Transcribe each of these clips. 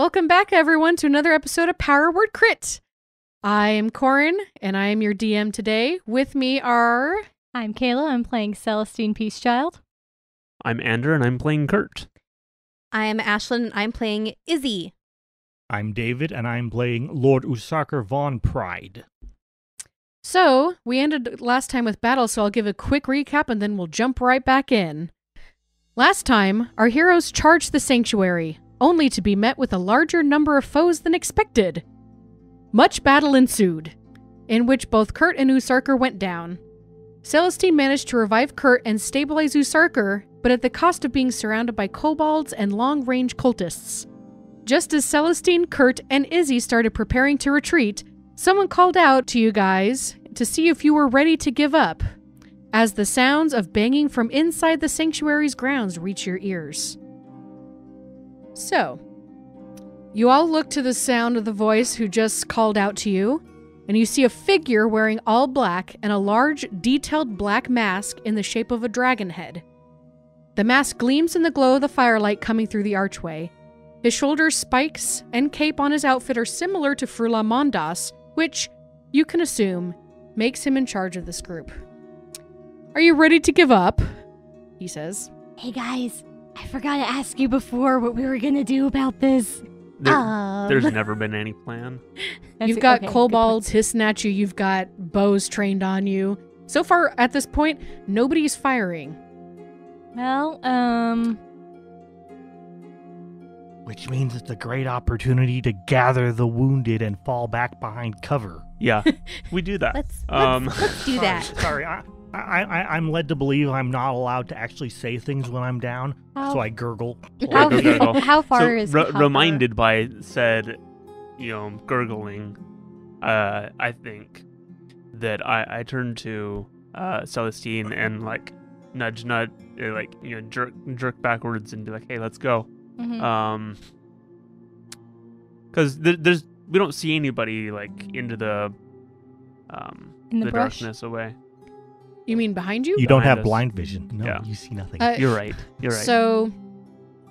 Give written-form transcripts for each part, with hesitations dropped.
Welcome back, everyone, to another episode of Power Word Crit. I am Corin, and I am your DM today. With me are... I'm Kayla. I'm playing Celestine Peacechild. I'm Andrew, and I'm playing Kurt. I'm Ashlyn, and I'm playing Izzy. I'm David, and I'm playing Lord Usakar Von Pride. So, we ended last time with battle, so I'll give a quick recap, and then we'll jump right back in. Last time, our heroes charged the sanctuary, only to be met with a larger number of foes than expected. Much battle ensued, in which both Kurt and Usarker went down. Celestine managed to revive Kurt and stabilize Usarker, but at the cost of being surrounded by kobolds and long-range cultists. Just as Celestine, Kurt, and Izzy started preparing to retreat, someone called out to you guys to see if you were ready to give up, as the sounds of banging from inside the sanctuary's grounds reach your ears. So, you all look to the sound of the voice who just called out to you, and you see a figure wearing all black and a large, detailed black mask in the shape of a dragon head. The mask gleams in the glow of the firelight coming through the archway. His shoulders, spikes, and cape on his outfit are similar to Frula Mondas, which, you can assume, makes him in charge of this group. Are you ready to give up? He says. Hey guys, I forgot to ask you before what we were gonna do about this. There's never been any plan. You've got kobolds hissing at you. You've got bows trained on you. So far, at this point, nobody's firing. Well, Which means it's a great opportunity to gather the wounded and fall back behind cover. Yeah, we do that. Let's do that. Sorry, I'm led to believe I'm not allowed to actually say things when I'm down, so I gurgle. How far So, is cover? reminded by said, gurgling, I think that I turn to Celestine and nudge, jerk backwards and be like, "Hey, let's go." Mhm. Because we don't see anybody into the In the brush? darkness away. You mean behind you? You don't Behind have us. blind vision. No, Yeah. you see nothing. You're right. So,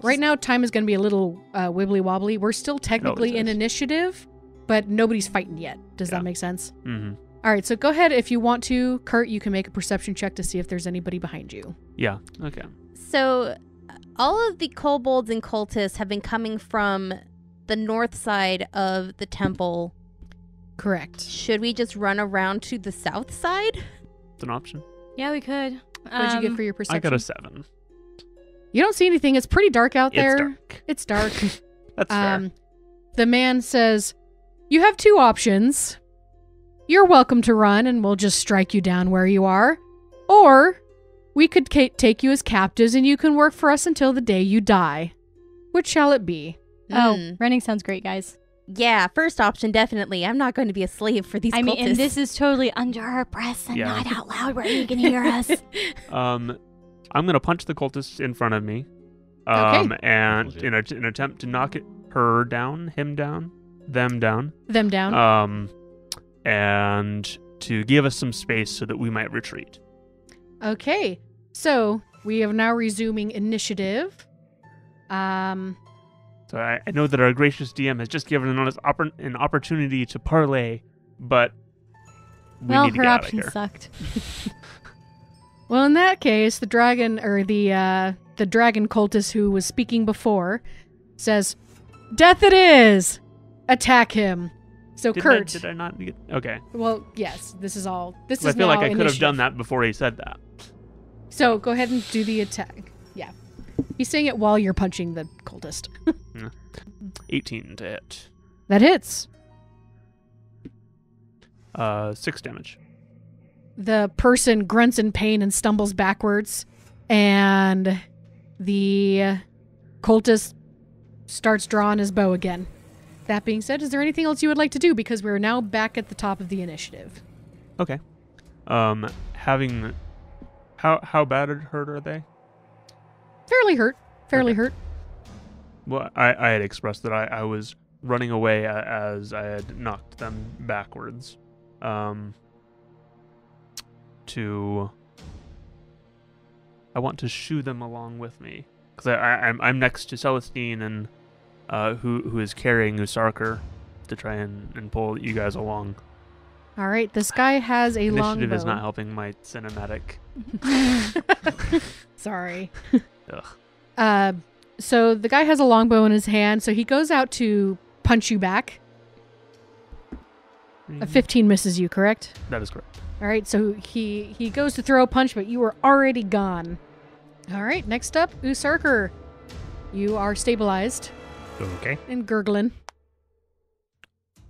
right now, time is going to be a little wibbly-wobbly. We're still technically in is. initiative, but nobody's fighting yet. Does Yeah. that make sense? Mm-hmm. All right, so go ahead. If you want to, Kurt, you can make a perception check to see if there's anybody behind you. Yeah. Okay. So, all of the kobolds and cultists have been coming from the north side of the temple. Correct. Should we just run around to the south side? It's an option. Yeah, we could. What did you get for your perception? I got a 7. You don't see anything. It's pretty dark out there. It's dark. It's dark. That's fair. The man says, "You have two options. You're welcome to run and we'll just strike you down where you are. Or we could take you as captives and you can work for us until the day you die. Which shall it be?" Oh, running sounds great, guys. Yeah, first option, definitely. I'm not going to be a slave for these cultists. I mean, and this is totally under our breath and Yeah. not out loud where you can hear us. I'm gonna punch the cultist in front of me. Okay. And in an attempt to knock them down. Them down. And to give us some space so that we might retreat. Okay. So we are now resuming initiative. So I know that our gracious DM has just given us an opportunity to parlay, but we Well, need to her get out of option here. sucked. Well, in that case, the dragon cultist who was speaking before says, "Death it is! Attack him!" So Kurt. Did I not get... Okay. Well, yes, this is all. This I is feel now like I could have initiative. done that before he said that. So go ahead and do the attack. Yeah. He's saying it while you're punching the cultist. 18 to hit. That hits. 6 damage. The person grunts in pain and stumbles backwards, and the cultist starts drawing his bow again. That being said, is there anything else you would like to do? Because we're now back at the top of the initiative. Okay. How bad hurt are they? Fairly hurt. Fairly Okay. hurt. Well, I had expressed that I was running away as I had knocked them backwards. I want to shoo them along with me because I'm next to Celestine and who is carrying Usarker to try and pull you guys along. All right, this guy has a longbow. Initiative is not helping my cinematic. Sorry. Ugh. So the guy has a longbow in his hand, so he goes out to punch you back. A 15 misses you, correct? That is correct. All right, so he goes to throw a punch, but you were already gone. All right, next up, Usarker. You are stabilized Okay. and gurgling.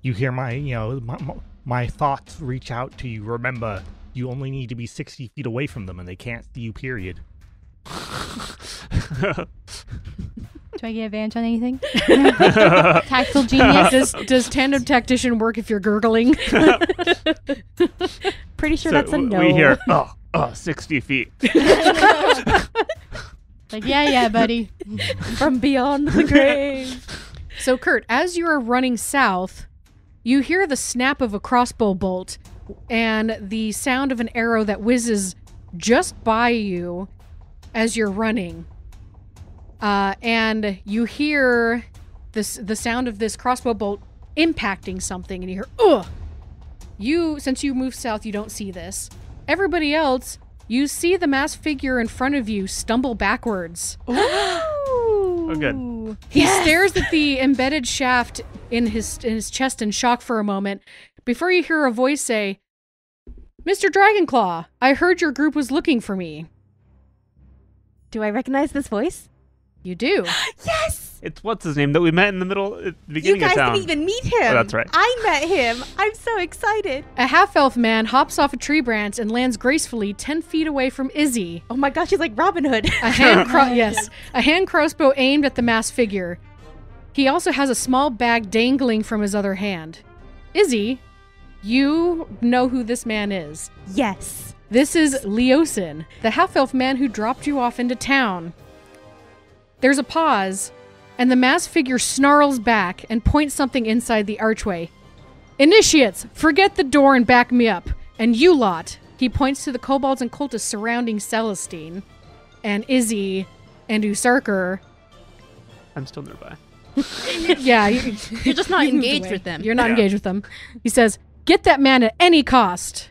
You hear my thoughts reach out to you. Remember, you only need to be 60 feet away from them, and they can't see you, period. Do I get advantage on anything? Tactical genius. Does tandem tactician work if you're gurgling? Pretty sure So that's a no. We hear, 60 feet. Like, yeah, buddy. From beyond the grave. So, Kurt, as you are running south, you hear the snap of a crossbow bolt and the sound of an arrow that whizzes just by you as you're running. And you hear the sound of this crossbow bolt impacting something, and you hear, ugh! Since you moved south, you don't see this. Everybody else, you see the masked figure in front of you stumble backwards. Oh, good. He stares at the embedded shaft in his chest in shock for a moment before you hear a voice say, "Mr. Dragonclaw, I heard your group was looking for me." Do I recognize this voice? You do. Yes! It's what's his name that we met in the middle, at the You beginning guys of town. didn't even meet him. Oh, that's right. I met him. I'm so excited. A half-elf man hops off a tree branch and lands gracefully 10 feet away from Izzy. Oh my gosh, he's like Robin Hood. A hand crossbow aimed at the masked figure. He also has a small bag dangling from his other hand. Izzy, you know who this man is. Yes. This is Leosin, the half-elf man who dropped you off into town. There's a pause, and the masked figure snarls back and points something inside the archway. "Initiates, forget the door and back me up. And you lot," he points to the kobolds and cultists surrounding Celestine, and Izzy, and Usarker. I'm still nearby. Yeah, You're just not you've moved engaged away. with them. You're not Yeah. engaged with them. He says, "Get that man at any cost."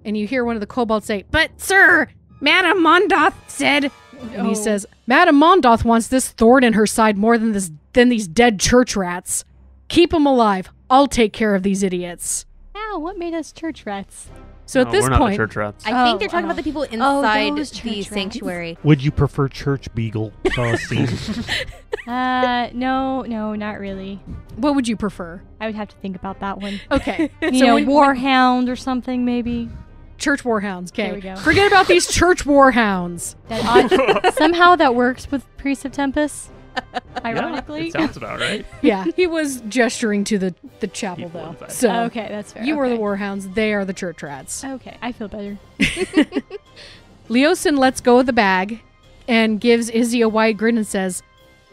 And you hear one of the kobolds say, "But sir, Madame Mondoth said..." And he says, "Madame Mondoth wants this thorn in her side more than these dead church rats. Keep them alive. I'll take care of these idiots." Ow, what made us church rats? So at this we're not point, the church rats. I think they're talking about the people inside those the church rats. sanctuary. Would you prefer Church Beagle, Celestine? No, not really. what would you prefer? I would have to think about that one. Okay. You know, Warhound or something, maybe. Church warhounds. Okay. There we go. Forget about these church warhounds. Somehow that works with Priest of Tempest. Yeah, Ironically. it sounds about right. Yeah, he was gesturing to the chapel, People though. inside. So Okay, that's fair. you are the okay. warhounds. They are the church rats. Okay, I feel better. Leosin lets go of the bag and gives Izzy a wide grin and says,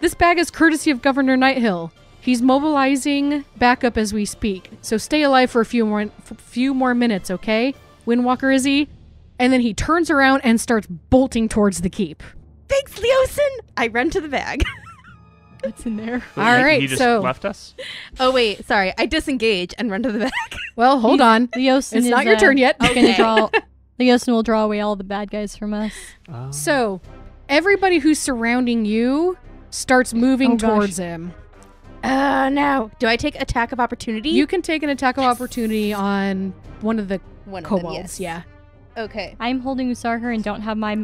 "This bag is courtesy of Governor Nighthill. He's mobilizing backup as we speak, so stay alive for a few more minutes, okay? Windwalker Izzy." And then he turns around and starts bolting towards the keep. Thanks, Leosin. I run to the bag. What's in there? So All right, he just so- left us? Oh, wait. Sorry. I disengage and run to the bag. Well, hold on. Leosin It's is, not your turn yet. gonna Okay. draw. Leosin will draw away all the bad guys from us. So, everybody who's surrounding you starts moving Oh, gosh. towards him. No. Do I take attack of opportunity? You can take an attack of opportunity on one of the One of them, kobolds. yes. Yeah. Okay. I'm holding Usarker and don't have my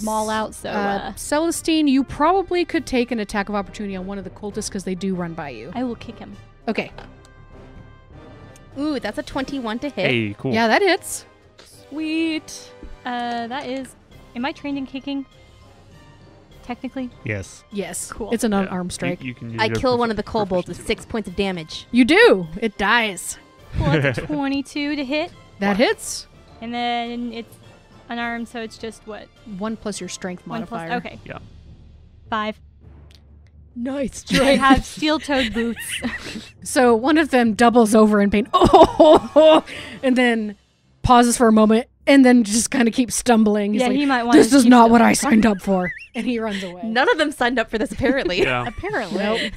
maul out, so Celestine, you probably could take an attack of opportunity on one of the cultists because they do run by you. I will kick him. Okay. Ooh, that's a 21 to hit. Hey, cool. Yeah, that hits. Sweet. That is. Am I trained in kicking? Technically. Yes. Yes. Cool. It's an Yeah. unarmed strike. You can use I your kill one of the kobolds with proficiency. 6 points of damage. You do. It dies. Well, that's a 22 to hit. That hits. And then it's unarmed, so it's just what? 1 plus your strength 1 plus. modifier. Okay. Yeah. 5. Nice. I have steel-toed boots. So one of them doubles over in pain. Oh, and then pauses for a moment and then just kind of keeps stumbling. He's Yeah, like, he might want "This to is keep not what I stumbling. signed up for." And he runs away. None of them signed up for this, apparently. Yeah. Apparently. Nope.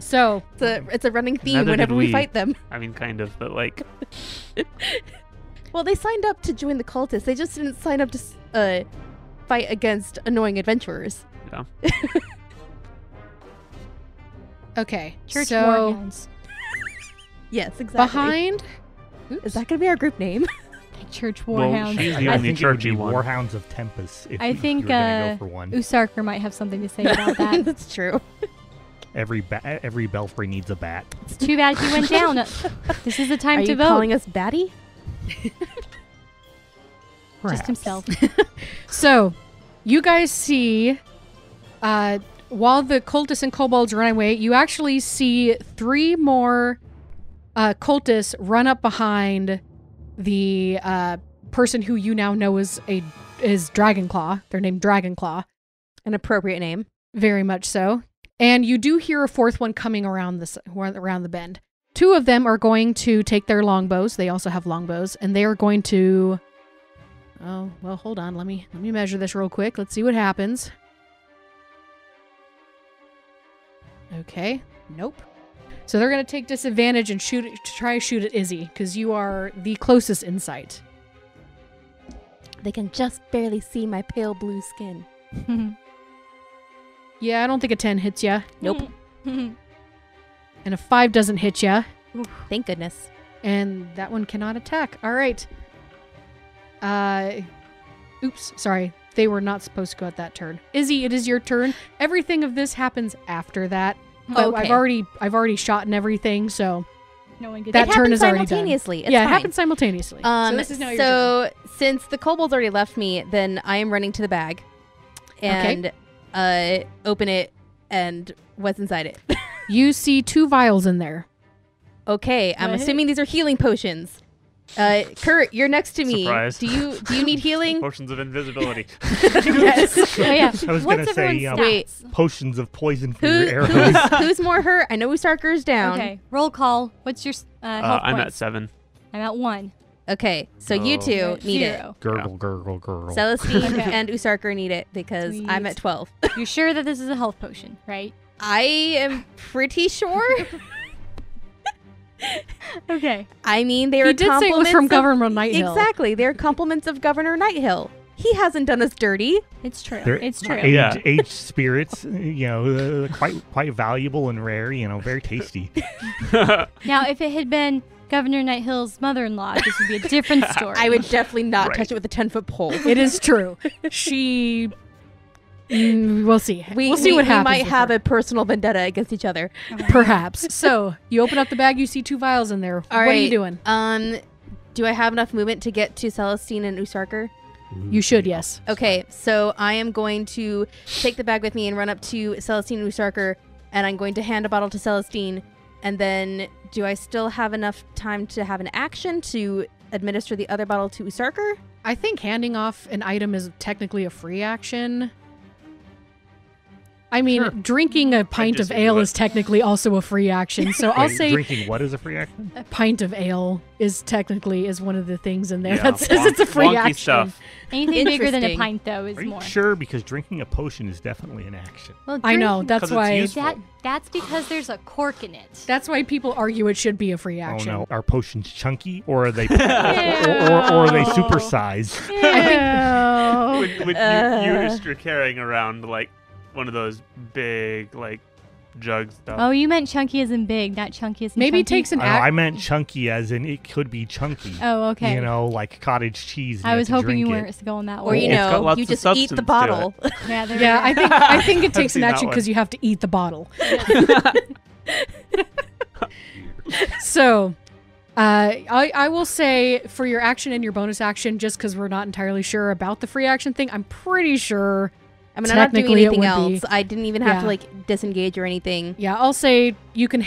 So It's a running theme Neither whenever did we we. fight them. I mean, kind of, but like, Well, they signed up to join the cultists. They just didn't sign up to fight against annoying adventurers. yeah. okay, Church so Warhounds. Yes, exactly. behind. Is that going to be our group name? Church Well, Warhounds. she's the I only think it would churchy be one. Warhounds of Tempest. If I you think were gonna go for one. Usarker might have something to say about that. That's true. Every belfry needs a bat. It's too bad he went down. This is the time Are to you vote. calling us batty? Just Perhaps. himself. So, you guys see, while the cultists and kobolds run away, you actually see 3 more cultists run up behind the person who you now know is Dragonclaw. They're named Dragonclaw. An appropriate name. Very much so. And you do hear a 4th one coming around the bend. 2 of them are going to take their longbows. They also have longbows, and they are going to. Oh well, hold on. Let me measure this real quick. Let's see what happens. Okay. Nope. So they're going to take disadvantage and try to shoot at Izzy because you are the closest in sight. They can just barely see my pale blue skin. Yeah, I don't think a 10 hits ya, Nope. and a 5 doesn't hit ya. Thank goodness. And that one cannot attack. All right. Oops, sorry. They were not supposed to go at that turn. Izzy, it is your turn. Everything of this happens after that. But Okay. I've already shot and everything, so No one gets that It turn happened is already done. simultaneously. It's yeah, it fine. happened simultaneously. So this is now your turn. So since the kobolds already left me, then I am running to the bag and open it and what's inside it. You see 2 vials in there. Okay, I'm What? assuming these are healing potions. Kurt, you're next to me. Surprise. Do you need healing? Potions of invisibility. Yes. Oh yeah. I was What's gonna say, everyone's you know, Wait. stats? potions of poison for Who, your arrows. who's more hurt? I know Usarker's down. Okay. Roll call. What's your health I'm at points? 7. I'm at 1. Okay, so you Oh. two You're at need 0. Gurgle, gurgle, gurgle. it. Celestine Okay. and Usarker need it because I'm Sweet. at 12. You're sure that this is a health potion, right? I am pretty sure. Okay. I mean, they were He did say it was from compliments of- Governor Nighthill. Exactly, they're compliments of Governor Nighthill. He hasn't done us dirty. It's true. They're It's true. Yeah. Aged spirits, you know, quite valuable and rare. You know, very tasty. Now, if it had been Governor Nighthill's mother-in-law, this would be a different story. I would definitely not Right. touch it with a 10-foot pole. It is true. She. We'll see. We'll see what happens. We might with have her. a personal vendetta against each other. Perhaps. So you open up the bag. You see 2 vials in there. All what right. are you doing? Do I have enough movement to get to Celestine and Usarker? You should. Yes. Okay, so I am going to take the bag with me and run up to Celestine and Usarker, and I'm going to hand a bottle to Celestine. And then, do I still have enough time to have an action to administer the other bottle to Usarker? I think handing off an item is technically a free action. I mean, Sure. drinking a pint of disagree ale with- is technically also a free action. So I'll Wait, say drinking what is a free action? a pint of ale is technically one of the things in there Yeah, that says it's a free wonky action. stuff. Anything bigger than a Interesting. pint, though, is Are you more. sure? Because drinking a potion is definitely an action. Well, I know. drink- That's 'Cause it's why. useful. That's because there's a cork in it. That's why people argue it should be a free action. Oh no, are potions chunky or are they or are they supersized? When you're used to carrying around like one of those big like jug stuff. Oh, you meant chunky as in big, not chunky as in Maybe it chunky? takes an I act. meant chunky as in it could be chunky. Oh, okay. You know, like cottage cheese. and I you was have to hoping you drink it. weren't going that Or, way. you It's got know, lots you of just eat substance the to bottle. Yeah, there Yeah, we go. I think it takes seen an that action one. because you have to eat the bottle. So, I will say for your action and your bonus action, just because we're not entirely sure about the free action thing, I'm pretty sure. I mean, I'm not doing Technically, it anything would be- else. I didn't even have to Yeah. like disengage or anything. Yeah, I'll say you can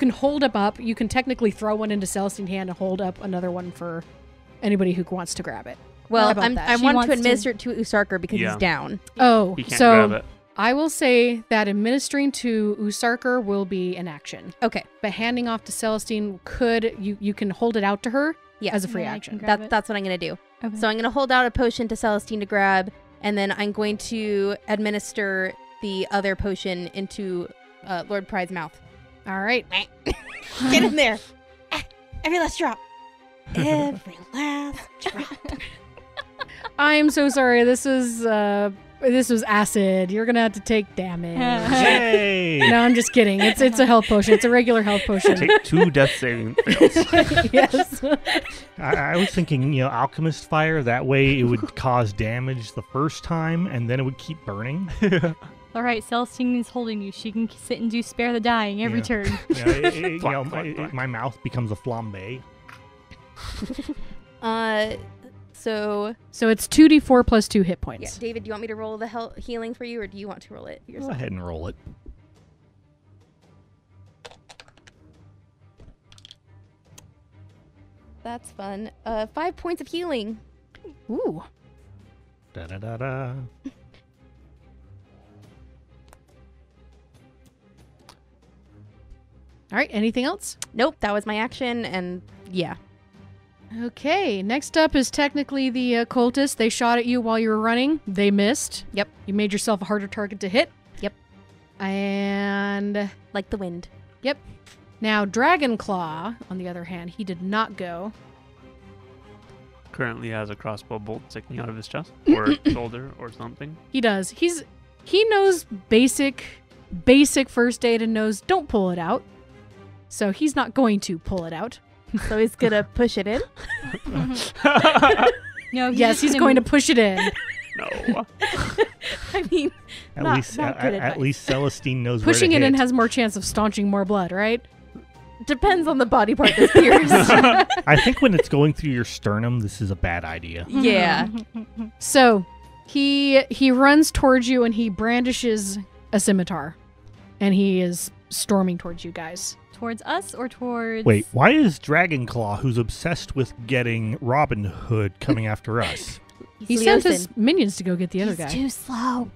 hold them up. You can technically throw one into Celestine's hand and hold up another one for anybody who wants to grab it. How Well, about that? I She want wants to to- administer it to Usarker because Yeah. he's down. Oh, You can't so grab it. I will say that administering to Usarker will be an action, Okay, but handing off to Celestine you can hold it out to her Yeah. as a free Yeah, I action. can grab it. that's what I'm gonna do. Okay. So I'm gonna hold out a potion to Celestine to grab, and then I'm going to administer the other potion into Lord Pride's mouth. All right. Get in there. Every last drop. Every last drop. I'm so sorry. This was acid. You're gonna have to take damage. Yay! No, I'm just kidding. It's a health potion. It's a regular health potion. Take 2 death saving fails. Yes. I was thinking, alchemist fire. That way it would cause damage the first time, and then it would keep burning. All right, Celestine is holding you. She can sit and do spare the dying every turn. My mouth becomes a flambe. So it's 2d4 plus 2 hit points. yeah, David, do you want me to roll the healing for you, or do you want to roll it Go yourself? ahead and roll it. That's fun. 5 points of healing. Ooh. Da da da da. All right. Anything else? Nope, that was my action, and yeah. Okay. Next up is technically the cultists. They shot at you while you were running. They missed. Yep. You made yourself a harder target to hit. Yep. And Like the wind. yep. Now Dragonclaw, on the other hand, he did not go. Currently has a crossbow bolt sticking out of his chest or shoulder or something. He does. He knows basic first aid and knows don't pull it out. So he's not going to pull it out. So he's gonna push it in. No. Yes, he's going to push it in. No. I mean, not good At advice. least Celestine knows Pushing where it to in hit. has more chance of staunching more blood, right? depends on the body part that's pierced. I think when it's going through your sternum, this is a bad idea. Yeah. So he runs towards you and he brandishes a scimitar, and he is storming towards you guys. Towards us or towards... Wait, why is Dragonclaw, who's obsessed with getting Robin Hood, coming after us? He sent his minions to go get the other guy. too slow.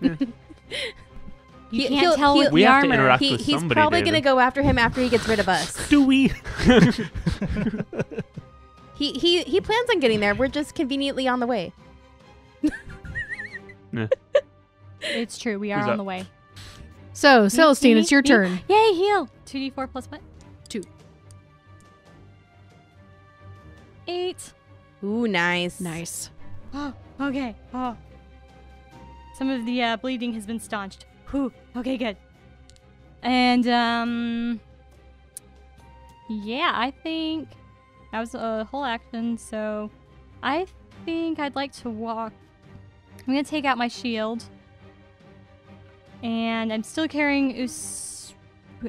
Yeah. You can't tell with We the have to armor. interact He's with somebody, probably David. gonna go after him after he gets rid of us. Do we? He plans on getting there. We're just conveniently on the way. Yeah. It's true. We are Who's on up? the way. So, Celestine, it's your Me? turn. Yay, heal. 2d4 plus what? 2. 8. Ooh, nice. Nice. Oh, okay. Oh. Some of the bleeding has been staunched. Whew. Okay, good. And, yeah, I think that was a whole action, so I think I'd like to walk. I'm going to take out my shield. And I'm still carrying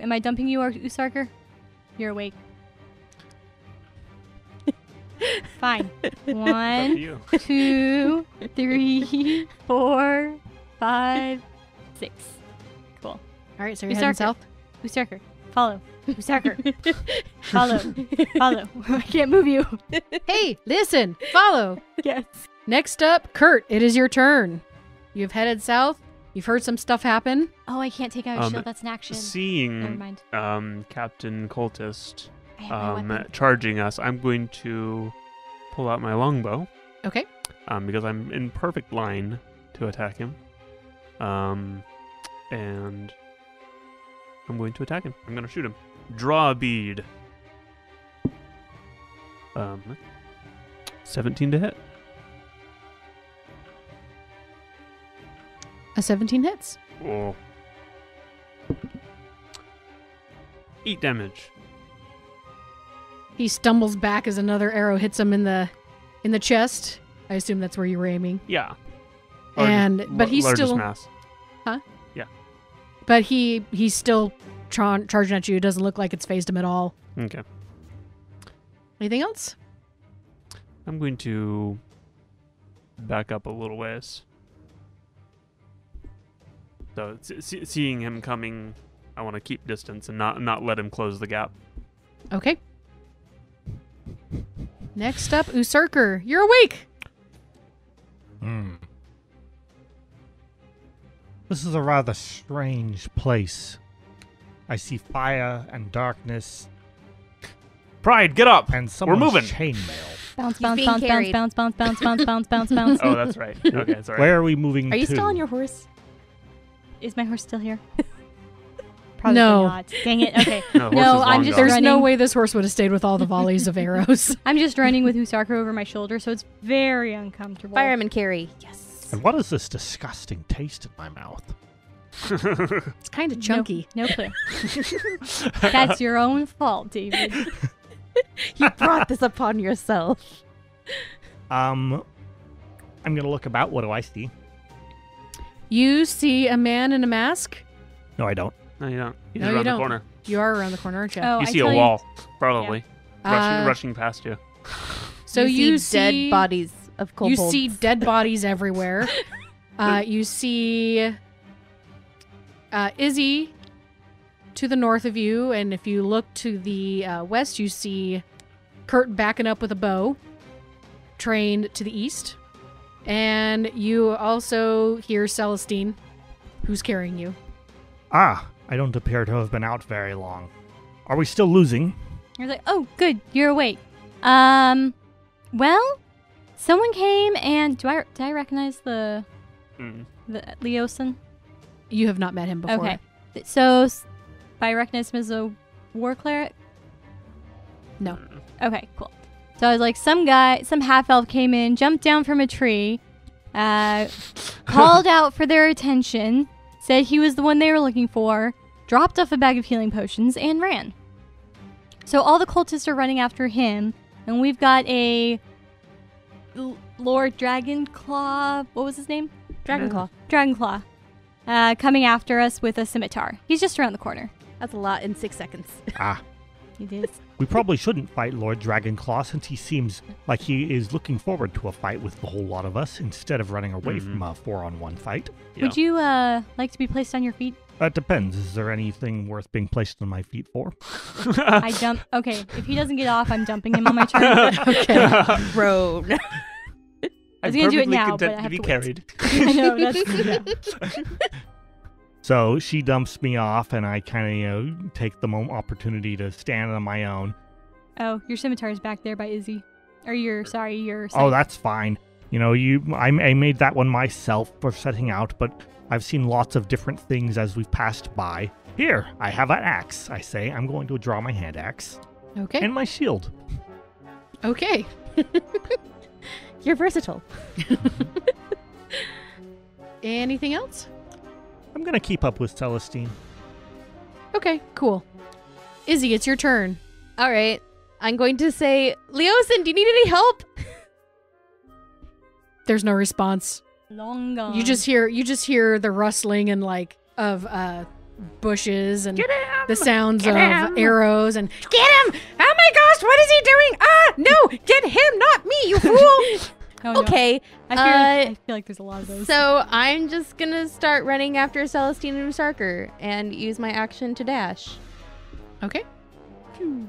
Am I dumping you, Usarker? You're awake. Fine. Up to 1, you. 2, 3, 4, 5, 6. Cool. All right, so you're heading Usarker. south. Usarker, follow. Usarker, follow. Follow. I can't move you. Hey, listen, follow. Yes. Next up, Kurt, it is your turn. You've headed south. You've heard some stuff happen. Oh, I can't take out a shield. That's an action. Never Seeing mind. Captain Cultist I have my weapon. charging us, I'm going to pull out my longbow Okay. because I'm in perfect line to attack him. And I'm going to attack him. I'm going to shoot him. Draw a bead. 17 to hit. A 17 hits. Oh. 8 damage. He stumbles back as another arrow hits him in the chest. I assume that's where you were aiming. Yeah. But he's largest still mass. But he's still charging at you. It doesn't look like it's phased him at all. Okay. Anything else? I'm going to back up a little ways. So seeing him coming, I want to keep distance and not let him close the gap. Okay. Next up, Usarker. You're awake. This is a rather strange place. I see fire and darkness Pride, get up! and someone's moving. chainmail. Bounce, He's bounce, being bounce, bounce, carried. bounce, bounce, bounce, bounce, bounce, bounce, bounce. Oh, that's right. Okay, sorry. Where are we moving Are you to? still on your horse? Is my horse still here? Probably No. not. Dang it. Okay. No, the horse No, is I'm long just gone. There's no running. way this horse would have stayed with all the volleys of arrows. I'm just running with Usarker over my shoulder, so it's very uncomfortable. Fireman carry. Yes. And what is this disgusting taste in my mouth? It's kind of chunky. No clue. That's your own fault, David. You brought this upon yourself. I'm gonna look about. What do I see? You see a man in a mask. No, I don't. No, you don't. He's No, you around the don't. corner. You are around the corner, aren't you? Oh, You I see a tell wall, probably. Uh, Rushing past you. So you see dead bodies of You kobolds. see dead bodies everywhere. You see Izzy to the north of you, and if you look to the west, you see Kurt backing up with a bow, trained to the east. And you also hear Celestine, who's carrying you. Ah, I don't appear to have been out very long. Are we still losing? You're like, oh, good, you're awake. Well, someone came and did I recognize the Leosin? You have not met him before. Okay, so if I recognize him as a war cleric. No. Okay, cool. So I was like, some half elf came in, jumped down from a tree, called out for their attention, said he was the one they were looking for, dropped off a bag of healing potions, and ran. So all the cultists are running after him, and we've got a Lord Dragonclaw. What was his name? Dragonclaw. Dragonclaw. Coming after us with a scimitar. He's just around the corner. That's a lot in 6 seconds. Ah, It is. we probably shouldn't fight Lord Dragonclaw since he seems like he is looking forward to a fight with a whole lot of us instead of running away from a 4-on-1 fight. Yeah. Would you like to be placed on your feet? That depends. Is there anything worth being placed on my feet for? I dump. Okay, if he doesn't get off, I'm dumping him on my turn. Okay. Road. I was gonna do it perfectly now, but content I to have be to wait. carried. I know that's. Yeah. So she dumps me off, and I kind of take the opportunity to stand on my own. Oh, your scimitar's back there by Izzy. Or your Oh, that's fine. You know, I made that one myself for setting out, but I've seen lots of different things as we've passed by. Here, I have an axe, I say. I'm going to draw my hand axe. Okay. And my shield. Okay. You're versatile. Anything else? I'm going to keep up with Celestine. Okay, cool. Izzy, it's your turn. All right. I'm going to say, Leosin, do you need any help? There's no response. Long gone. You just hear the rustling and of bushes and the sounds of arrows and get him! Oh my gosh, what is he doing? Ah, no, get him, not me, you fool! Oh, no. Okay. I feel like there's a lot of those. So I'm just going to start running after Celestine and Usarker and use my action to dash. Okay. Do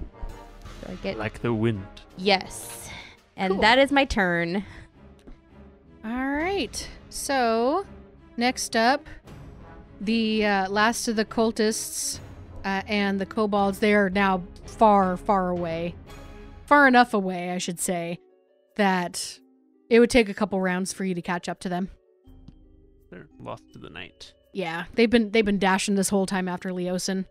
I get... Like the wind. Yes. And Cool. that is my turn. All right. So, next up, the last of the cultists and the kobolds. They are now far, far away. Far enough away, I should say, that it would take a couple rounds for you to catch up to them. They're lost to the night. Yeah, they've been dashing this whole time after Leosin.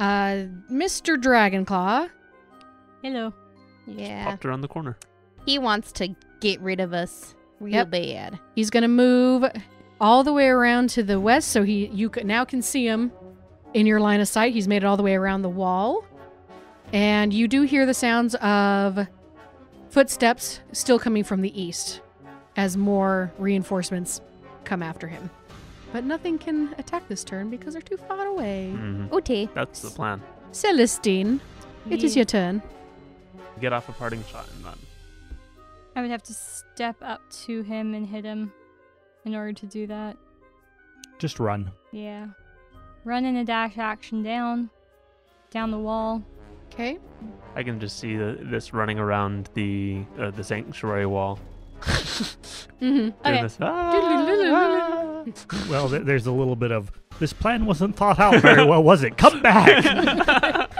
Mr. Dragonclaw. Hello. Yeah. Popped around the corner. He wants to get rid of us real bad. He's gonna move all the way around to the west, so you now can see him in your line of sight. He's made it all the way around the wall, and you do hear the sounds of footsteps still coming from the east as more reinforcements come after him. But nothing can attack this turn because they're too far away. Mm-hmm. Okay. That's the plan. Celestine, it is your turn. Get off a parting shot and run. I would have to step up to him and hit him in order to do that. Just run. Yeah. Run in a dash action down the wall. Okay. I can just see this running around the sanctuary wall. Mm-hmm. Doing Okay. this, Well, there's a little bit of, this plan wasn't thought out very well, was it? Come back!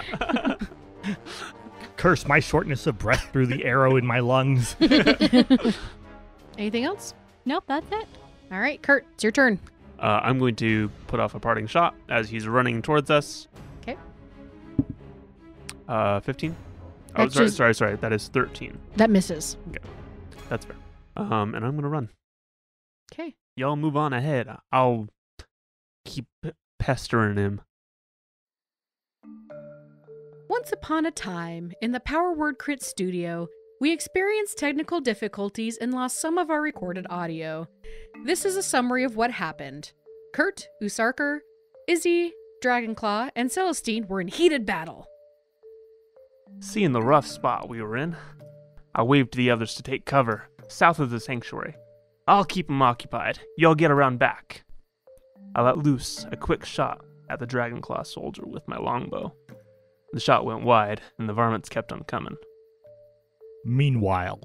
Curse my shortness of breath through the arrow in my lungs. Anything else? Nope, that's it. All right, Kurt, it's your turn. I'm going to put off a parting shot as he's running towards us. Okay. 15? Oh, That's just- sorry. That is 13. That misses. That's fair. And I'm going to run. Okay. Y'all move on ahead. I'll keep pestering him. Once upon a time, in the Power Word Crit studio, we experienced technical difficulties and lost some of our recorded audio. This is a summary of what happened. Kurt, Usarker, Izzy, Dragonclaw, and Celestine were in heated battle. Seeing the rough spot we were in, I waved to the others to take cover, south of the sanctuary. I'll keep them occupied. Y'all get around back. I let loose a quick shot at the Dragonclaw soldier with my longbow. The shot went wide, and the varmints kept on coming. Meanwhile,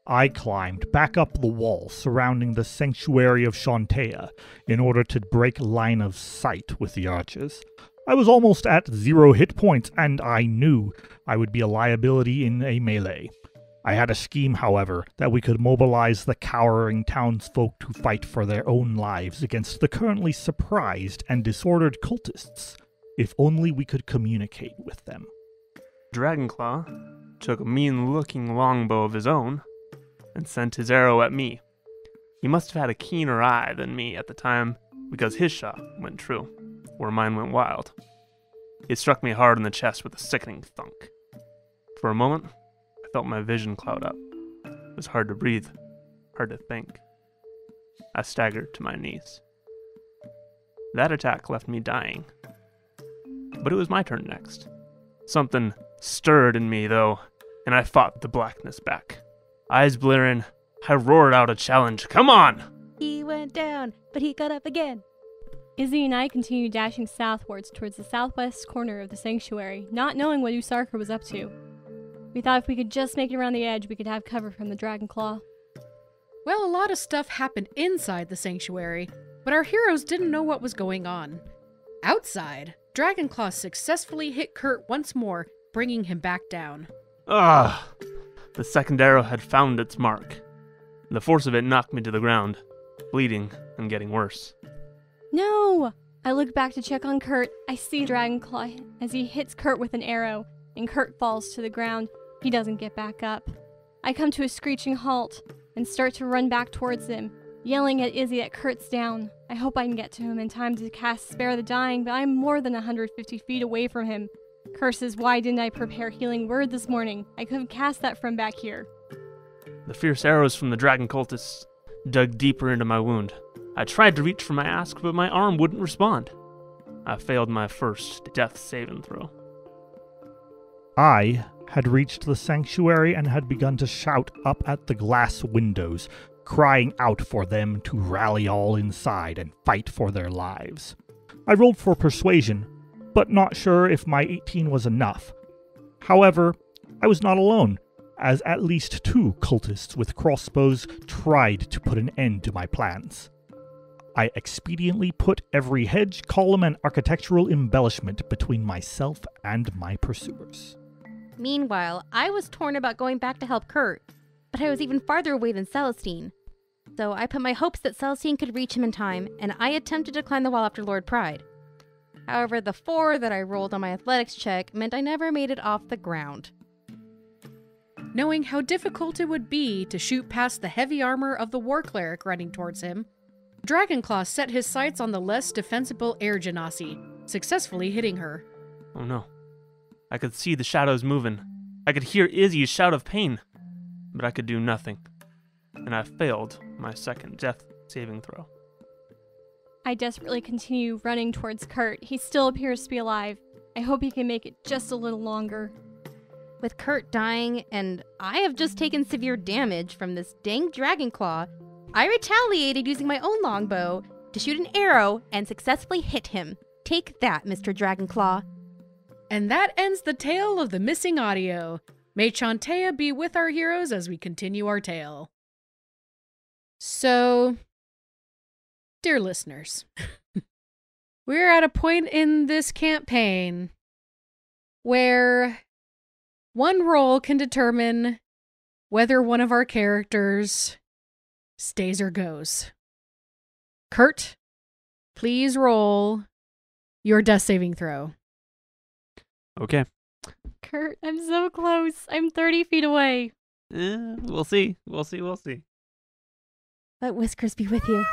I climbed back up the wall surrounding the sanctuary of Shantea in order to break line of sight with the archers. I was almost at 0 hit points, and I knew I would be a liability in a melee. I had a scheme, however, that we could mobilize the cowering townsfolk to fight for their own lives against the currently surprised and disordered cultists, if only we could communicate with them. Dragonclaw took a mean-looking longbow of his own and sent his arrow at me. He must have had a keener eye than me at the time because his shot went true, where mine went wild. It struck me hard in the chest with a sickening thunk. For a moment, I felt my vision cloud up. It was hard to breathe, hard to think. I staggered to my knees. That attack left me dying. But it was my turn next. Something stirred in me, though, and I fought the blackness back. Eyes blaring, I roared out a challenge. Come on! He went down, but he got up again. Izzy and I continued dashing southwards towards the southwest corner of the sanctuary, not knowing what Usarker was up to. We thought if we could just make it around the edge, we could have cover from the Dragonclaw. Well, a lot of stuff happened inside the sanctuary, but our heroes didn't know what was going on. Outside, Dragonclaw successfully hit Kurt once more, bringing him back down. Ah! The second arrow had found its mark. The force of it knocked me to the ground, bleeding and getting worse. No! I look back to check on Kurt. I see Dragonclaw as he hits Kurt with an arrow, and Kurt falls to the ground. He doesn't get back up. I come to a screeching halt and start to run back towards him, yelling at Izzy that Kurt's down. I hope I can get to him in time to cast Spare the Dying, but I'm more than 150 feet away from him. Curses, why didn't I prepare Healing Word this morning? I couldn't cast that from back here. The fierce arrows from the dragon cultists dug deeper into my wound. I tried to reach for my axe, but my arm wouldn't respond. I failed my first death saving throw. I had reached the sanctuary and had begun to shout up at the glass windows, crying out for them to rally all inside and fight for their lives. I rolled for persuasion, but not sure if my 18 was enough. However, I was not alone, as at least 2 cultists with crossbows tried to put an end to my plans. I expediently put every hedge, column, and architectural embellishment between myself and my pursuers. Meanwhile, I was torn about going back to help Kurt, but I was even farther away than Celestine. So I put my hopes that Celestine could reach him in time, and I attempted to climb the wall after Lord Pride. However, the 4 that I rolled on my athletics check meant I never made it off the ground. Knowing how difficult it would be to shoot past the heavy armor of the war cleric running towards him, Dragonclaw set his sights on the less defensible air genasi, successfully hitting her. Oh no. I could see the shadows moving. I could hear Izzy's shout of pain. But I could do nothing. And I failed my second death saving throw. I desperately continue running towards Kurt. He still appears to be alive. I hope he can make it just a little longer. With Kurt dying, and I have just taken severe damage from this dang Dragonclaw, I retaliated using my own longbow to shoot an arrow and successfully hit him. Take that, Mr. Dragonclaw. And that ends the tale of the missing audio. May Chantea be with our heroes as we continue our tale. So, dear listeners, we're at a point in this campaign where one roll can determine whether one of our characters stays or goes. Kurt, please roll your death saving throw. Okay. Kurt, I'm so close. I'm 30 feet away. We'll see. We'll see. Let Whiskers be with you.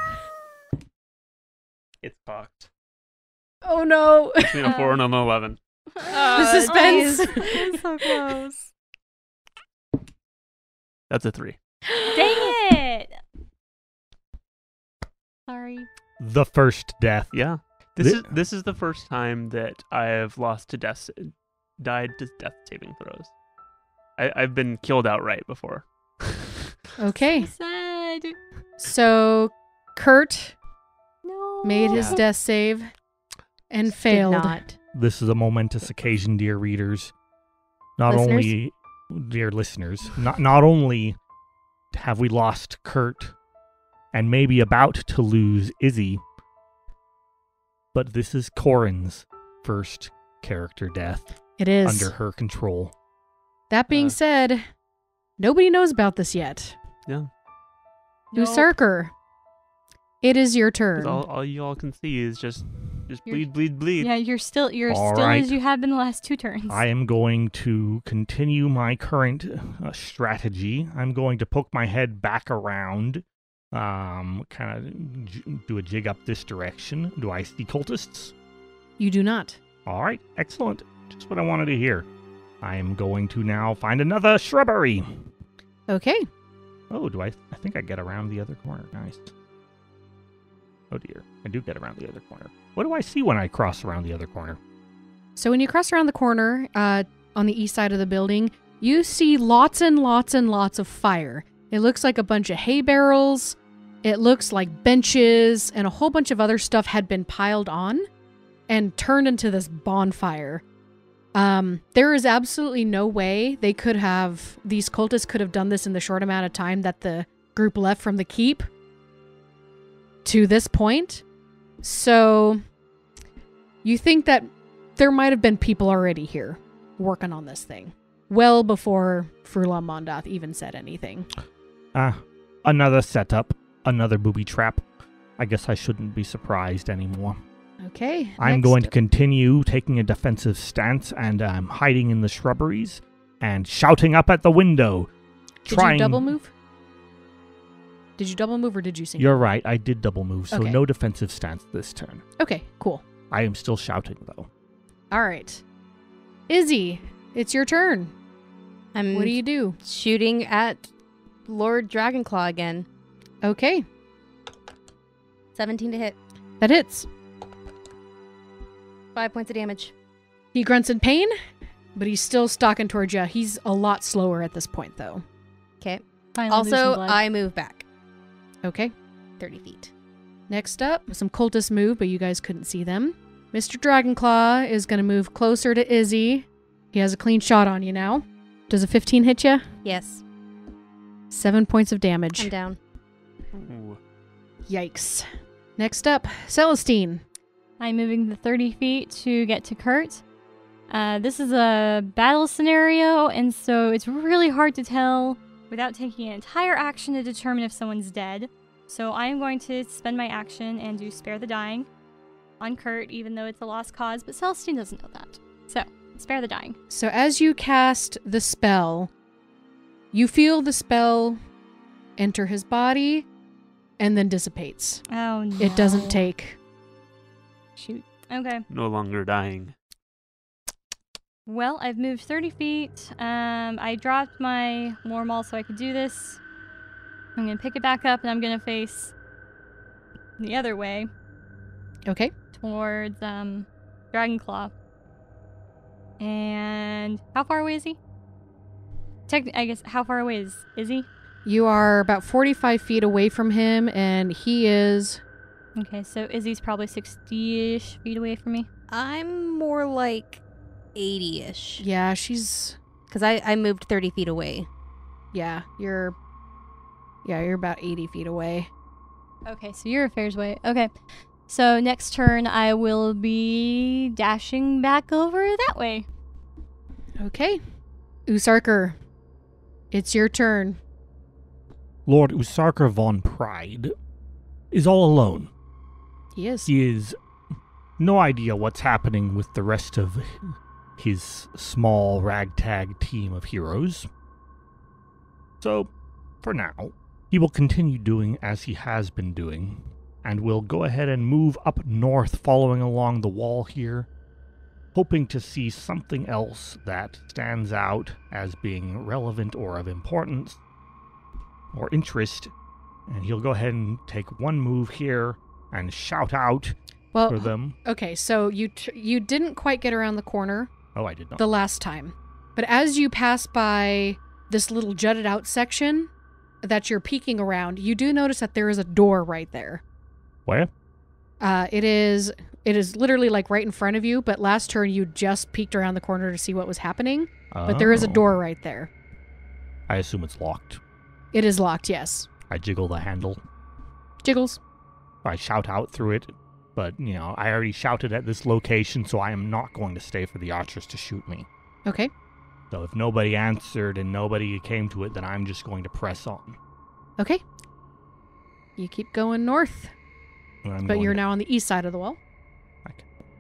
It's fucked. Oh no. Between a 4 and an 11. The suspense. I'm so close. That's a 3. Dang it! Sorry. The first death. Yeah. This is the first time that I have died to death saving throws. I've been killed outright before. Okay. So sad. So Kurt No. made his Yeah. death save and Did failed. not. This is a momentous occasion, dear readers. Not Listeners? only, dear listeners, not only have we lost Kurt and maybe about to lose Izzy, but this is Corin's first character death It is. under her control. That being said, nobody knows about this yet. Yeah. Nope. Usurker, it is your 'Cause turn. all you all can see is just You're- bleed. Yeah, you're still All right. as you have been the last 2 turns. I am going to continue my current strategy. I'm going to poke my head back around, kind of do a jig up this direction. Do I see cultists? You do not. All right, excellent. Just what I wanted to hear. I am going to now find another shrubbery. Okay. Oh, I think I get around the other corner. Nice. Oh dear, I do get around the other corner. What do I see when I cross around the other corner? So when you cross around the corner on the east side of the building, you see lots and lots and lots of fire. It looks like a bunch of hay barrels. It looks like benches and a whole bunch of other stuff had been piled on and turned into this bonfire. There is absolutely no way these cultists could have done this in the short amount of time that the group left from the keep to this point. So you think that there might have been people already here working on this thing well before Frula Mondath even said anything. Another setup, another booby trap. I guess I shouldn't be surprised anymore. Okay. I'm next- going to continue taking a defensive stance and hiding in the shrubberies and shouting up at the window. Did you double move? Did you double move or did you single? You're right, I did double move, so Okay. no defensive stance this turn. Okay, cool. I am still shouting, though. All right. Izzy, it's your turn. I'm What do you do? shooting at Lord Dragonclaw again. Okay, 17 to hit. that hits. 5 points of damage. He grunts in pain, but he's still stalking towards you. He's a lot slower at this point, though. Okay. Finally losing Also, blood. I move back Okay. 30 feet. Next up, some cultists move, but you guys couldn't see them. Mr. Dragonclaw is going to move closer to Izzy. He has a clean shot on you now. Does a 15 hit you? Yes, 7 points of damage. I'm down. Ooh. Yikes. Next up, Celestine. I'm moving the 30 feet to get to Kurt. This is a battle scenario, and so it's really hard to tell without taking an entire action to determine if someone's dead. So I am going to spend my action and do Spare the Dying on Kurt, even though it's a lost cause, but Celestine doesn't know that. So, Spare the Dying. So as you cast the spell, you feel the spell enter his body and then dissipates. Oh no. It doesn't take. Shoot. Okay. No longer dying. Well, I've moved 30 feet. I dropped my lore maul so I could do this. I'm going to pick it back up and I'm going to face the other way Okay. towards Dragonclaw. And how far away is he? I guess, how far away is he? You are about 45 feet away from him, and he is. Okay, so Izzy's probably 60-ish feet away from me. I'm more like 80-ish. Yeah, she's. Because I moved 30 feet away. Yeah, you're about 80 feet away. Okay, so you're a fair's way. Okay, so next turn I will be dashing back over that way. Okay. Usarker, it's your turn. Lord Usarker von Pride is all alone. He is. He is no idea what's happening with the rest of his small ragtag team of heroes. So, for now, he will continue doing as he has been doing, and will go ahead and move up north following along the wall here, hoping to see something else that stands out as being relevant or of importance or interest, and he'll go ahead and take one move here and shout out for them. Okay, so you didn't quite get around the corner Oh, I did not. the last time. But as you pass by this little jutted out section that you're peeking around, you do notice that there is a door right there. Where? It is literally like right in front of you, but last turn you just peeked around the corner to see what was happening. But there is a door right there. I assume it's locked. It is locked, yes. I jiggle the handle. Jiggles. I shout out through it, but, I already shouted at this location, so I am not going to stay for the archers to shoot me. Okay. So if nobody answered and nobody came to it, then I'm just going to press on. Okay. You keep going north, but you're now on the east side of the wall.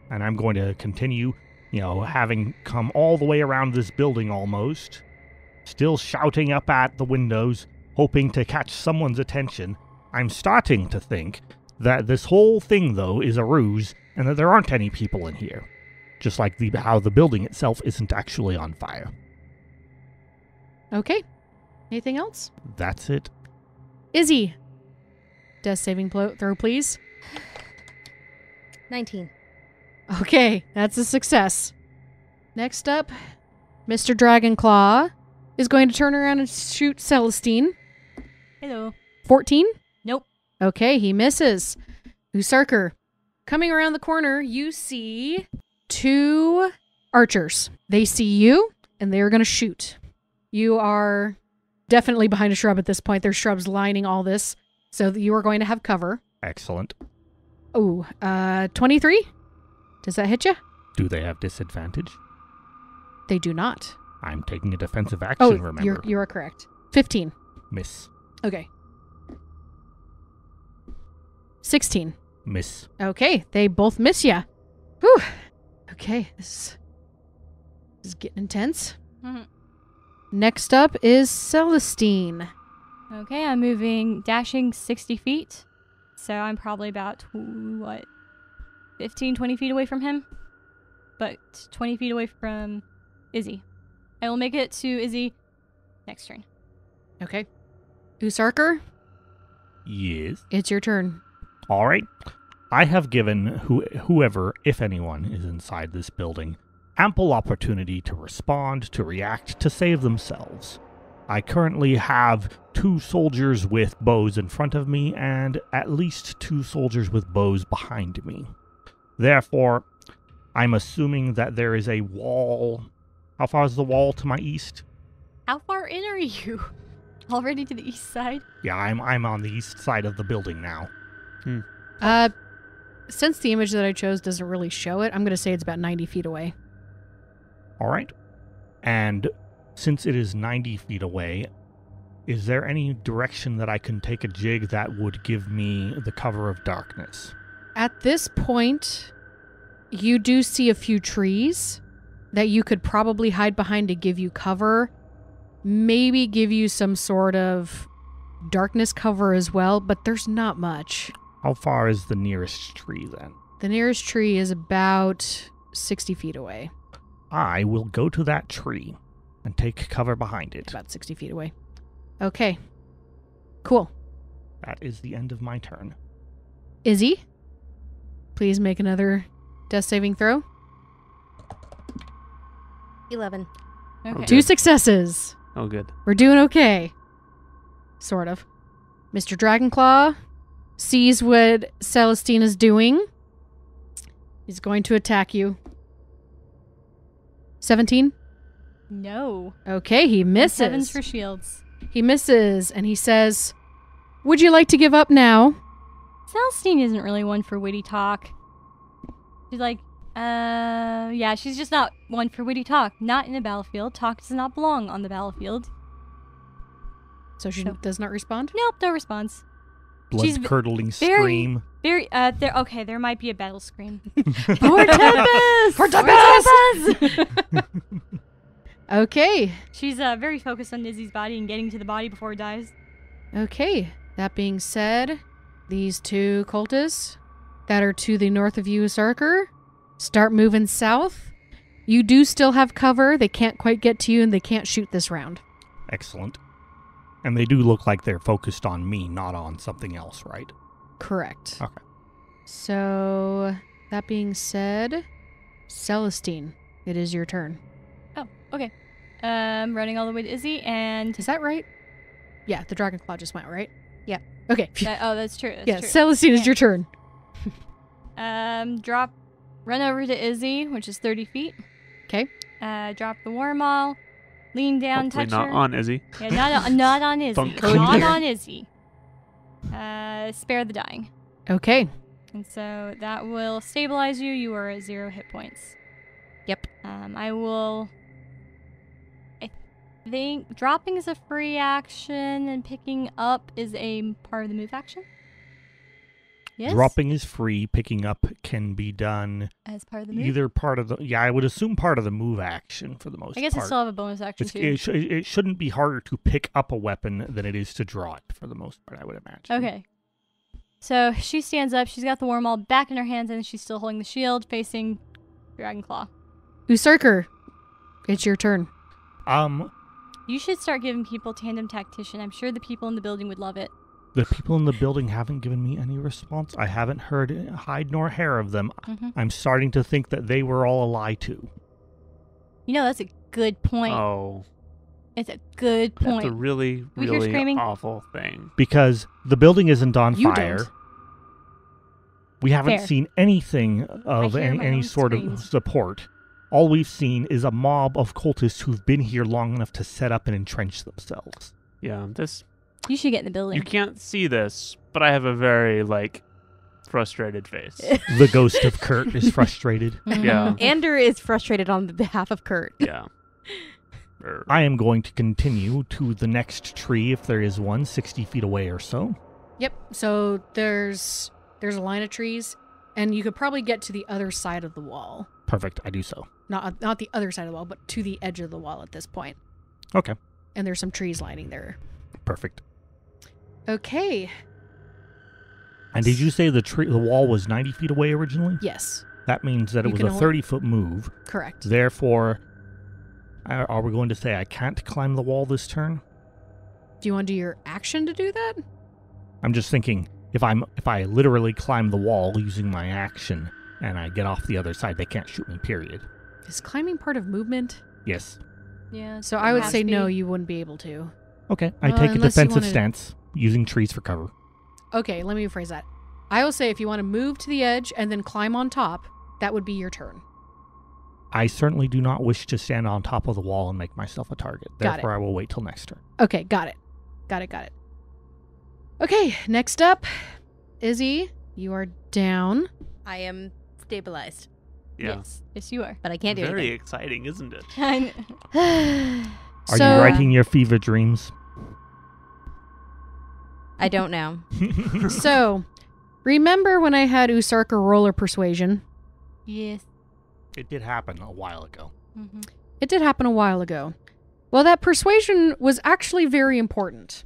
And I'm going to continue, having come all the way around this building almost, still shouting up at the windows, hoping to catch someone's attention. I'm starting to think that this whole thing, though, is a ruse, and that there aren't any people in here. Just like how the building itself isn't actually on fire. Okay. Anything else? That's it. Izzy. Death saving throw, please. 19. Okay, that's a success. Next up, Mr. Dragonclaw is going to turn around and shoot Celestine. Hello. 14? Nope. Okay, he misses. Usarker. Coming around the corner, you see 2 archers. They see you, and they are going to shoot. You are definitely behind a shrub at this point. There's shrubs lining all this, so you are going to have cover. Excellent. Oh, 23? Does that hit you? Do they have disadvantage? They do not. I'm taking a defensive action, remember. You are correct. 15. Miss. Okay. 16. Miss. Okay, they both miss ya. Whew. Okay, this is getting intense. Mhm. Next up is Celestine. Okay, I'm dashing 60 feet. So I'm probably about, 15, 20 feet away from him? But 20 feet away from Izzy. I will make it to Izzy next turn. Okay. Usarker, Yes. it's your turn. All right. I have given whoever, if anyone, is inside this building ample opportunity to respond, to react, to save themselves. I currently have 2 soldiers with bows in front of me and at least 2 soldiers with bows behind me. Therefore, I'm assuming that there is a wall. How far is the wall to my east? How far in are you? Already to the east side? Yeah, I'm on the east side of the building now. Since the image that I chose doesn't really show it, I'm going to say it's about 90 feet away. All right. And since it is 90 feet away, is there any direction that I can take a jig that would give me the cover of darkness? At this point, you do see a few trees that you could probably hide behind to give you cover. Maybe give you some sort of darkness cover as well, but there's not much. How far is the nearest tree then? The nearest tree is about 60 feet away. I will go to that tree and take cover behind it. About 60 feet away. Okay. Cool. That is the end of my turn. Izzy, please make another death saving throw. 11. Okay. 2 successes. Oh, good. We're doing okay. Sort of. Mr. Dragonclaw sees what Celestine is doing. He's going to attack you. 17? No. Okay, he misses. 7s for shields. He misses, and he says, "Would you like to give up now?" Celestine isn't really one for witty talk. She's like, yeah, she's just not one for witty talk. Not in the battlefield. Talk does not belong on the battlefield. So she does not respond? Nope, no response. She's Blood-curdling very- scream. There, okay, there might be a battle scream. For Tempest! For Tempest! Okay. She's very focused on Izzy's body and getting to the body before it dies. Okay. That being said, these two cultists that are to the north of you, Sarker, start moving south. You do still have cover. They can't quite get to you, and they can't shoot this round. Excellent. And they do look like they're focused on me, not on something else, right? Correct. Okay. So, that being said, Celestine, it is your turn. Oh, okay. Running all the way to Izzy, and Is that right? Yeah, the dragon claw just went, right? Yeah. Okay. that's true. That's Yeah, true. Celestine, is your turn. Run over to Izzy, which is 30 feet. Okay. Drop the wormhole, lean down, Hopefully touch not her. on Izzy. Yeah, not on Izzy. Funk. Not on Izzy. Spare the dying. Okay. And so that will stabilize you. You are at 0 hit points. Yep. I think dropping is a free action and picking up is a part of the move action. Yes. Dropping is free. Picking up can be done As part of the move. either part of the... Yeah, I would assume part of the move action for the most part. I guess I still have a bonus action too. It shouldn't be harder to pick up a weapon than it is to draw it, for the most part, I would imagine. Okay. So she stands up. She's got the wormhole back in her hands, and she's still holding the shield, facing Dragonclaw. Usurker, it's your turn. You should start giving people tandem tactician. I'm sure the people in the building would love it. The people in the building haven't given me any response. I haven't heard hide nor hair of them. Mm-hmm. I'm starting to think that they were all a lie too. You know, that's a good point. Oh, It's a good point. that's a really, We hear really screaming? awful thing. Because the building isn't on You fire. don't. We haven't Fair. seen anything of I hear my any own sort of screams. support. All we've seen is a mob of cultists who've been here long enough to set up and entrench themselves. Yeah, this You should get in the building. you can't see this, but I have a very frustrated face. The ghost of Kurt is frustrated. Mhm. Yeah. Ander is frustrated on the behalf of Kurt. Yeah. I am going to continue to the next tree, if there is one, 60 feet away or so. Yep. So there's a line of trees, and you could probably get to the other side of the wall. Perfect, I do so. Not the other side of the wall, but to the edge of the wall at this point. Okay, And there's some trees lining there. perfect. Okay. And did you say the wall was 90 feet away originally? Yes. That means that it You was can a only- 30-foot move. Correct. Therefore, are we going to say I can't climb the wall this turn? Do you want to do your action to do that? I'm just thinking, if I literally climb the wall using my action and I get off the other side, they can't shoot me, period. Is climbing part of movement? Yes. Yeah. So I would has say to be. no, you wouldn't be able to. Okay, I take a unless you defensive wanna- stance using trees for cover. Okay, let me rephrase that. I will say if you want to move to the edge and then climb on top, that would be your turn. I certainly do not wish to stand on top of the wall and make myself a target. Got Therefore, I will wait till next turn. Okay, got it. Got it. Okay, next up, Izzy, you are down. I am stabilized, Yeah. Yes, you are. but I can't do Very anything. exciting, isn't it? Are you writing your fever dreams? I don't know. So, remember when I had Usarker roller persuasion? Yes. It did happen a while ago. Mm-hmm. It did happen a while ago. Well, that persuasion was actually very important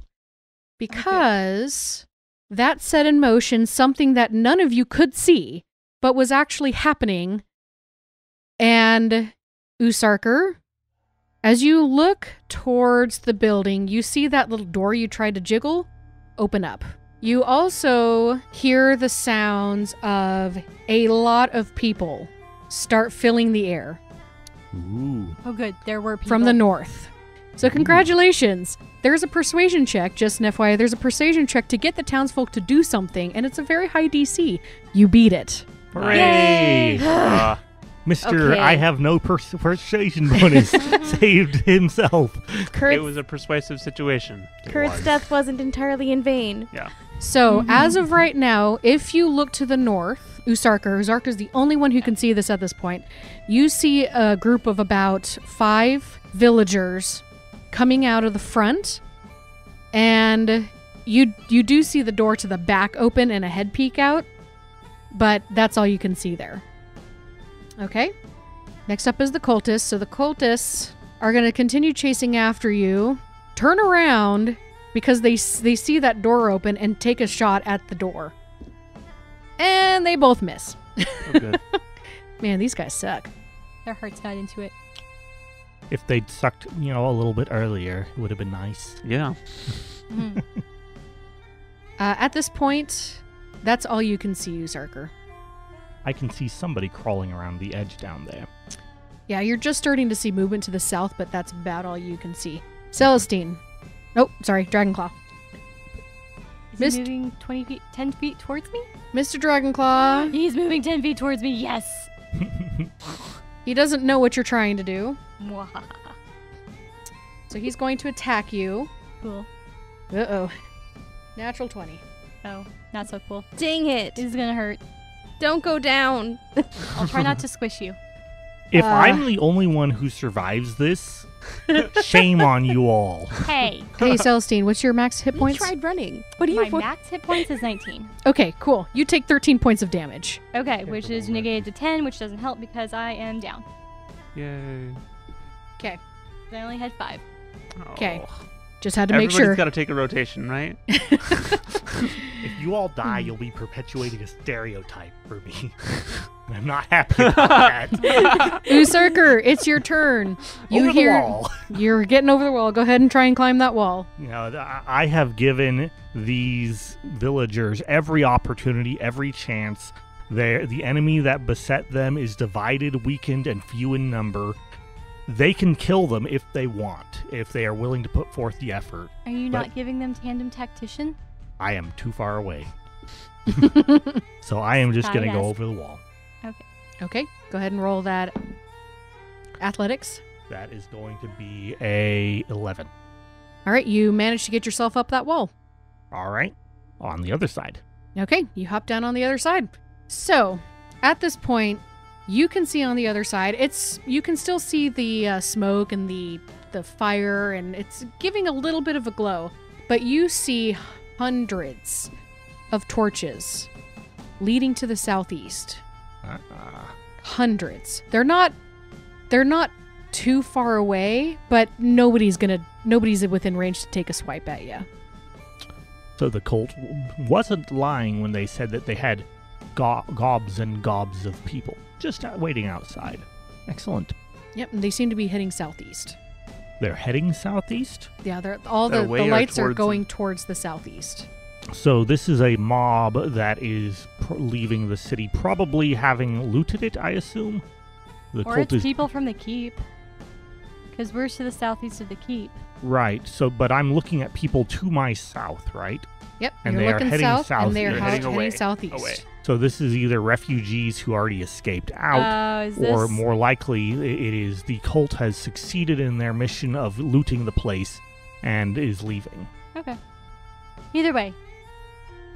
because that set in motion something that none of you could see, but was actually happening. And Usarker, as you look towards the building, you see that little door you tried to jiggle open up. You also hear the sounds of a lot of people start filling the air Ooh. Oh, good. There were people. from the north. So congratulations. There's a persuasion check, just an FYI. There's a persuasion check to get the townsfolk to do something, and it's a very high DC. You beat it. Hooray! Mr. Okay. I have no persuasion bonus saved himself. It Kurt's, was a persuasive situation. Kurt's death wasn't entirely in vain. Yeah. So, as of right now, if you look to the north, Usarker is the only one who can see this at this point. You see a group of about 5 villagers coming out of the front, and you do see the door to the back open and a head peek out. but that's all you can see there. Okay. Next up is the cultists. So the cultists are going to continue chasing after you, turn around because they see that door open and take a shot at the door. And they both miss. Oh, good. Man, these guys suck. Their heart's not into it. If they'd sucked, a little bit earlier, it would have been nice. Yeah. Mhm. At this point, that's all you can see, Usurker. I can see somebody crawling around the edge down there. Yeah, you're just starting to see movement to the south, but that's about all you can see. Celestine. Oh, sorry, Dragonclaw. Is Missed. he moving 20 feet, 10 feet towards me? Mr. Dragonclaw, He's moving 10 feet towards me. Yes. he doesn't know what you're trying to do, Mwahaha. so he's going to attack you. Cool. Uh-oh. Natural 20. Oh, not so cool. Dang it. This is gonna hurt. Don't go down. I'll try not to squish you. If I'm the only one who survives this, shame on you all. Hey, Hey, Celestine, what's your max hit You points? tried running. What do you my max hit points is 19. Okay, cool. You take 13 points of damage. Okay, which is negated to 10, which doesn't help because I am down. Yay. Okay. I only had 5. Okay. Oh. Just had to make Everybody's sure. got to take a rotation, right? If you all die, you'll be perpetuating a stereotype for me. I'm not happy about that. Usurker, it's your turn. You Over hear the wall. You're getting over the wall. Go ahead and try and climb that wall. I have given these villagers every opportunity, every chance. The enemy that beset them is divided, weakened, and few in number. They can kill them if they want, if they are willing to put forth the effort. Are you But- not giving them tandem tactician? I am too far away. So I am just going to go Badass. over the wall. Okay, go ahead and roll that. Athletics. That is going to be a 11. All right, you managed to get yourself up that wall. All right. On the other side. Okay, you hop down on the other side. So, at this point, you can see on the other side. You can still see the smoke and the fire, and it's giving a little bit of a glow. But you see hundreds of torches leading to the southeast. Hundreds. They're not too far away, but nobody's within range to take a swipe at you. So the cult wasn't lying when they said that they had gobs and gobs of people just waiting outside. Excellent. Yep, and they seem to be heading southeast. They're heading southeast. Yeah, They're the way lights are towards going towards the southeast. So this is a mob that is leaving the city, probably having looted it, I assume. The Or cult it's is people from the keep. Because we're to the southeast of the keep. right. So, but I'm looking at people to my south, right? Yep, And you're they are looking heading south, south. and they are They're heading away. southeast. Away. So this is either refugees who already escaped out, Is or this... more likely, it is the cult has succeeded in their mission of looting the place and is leaving. Okay. Either way,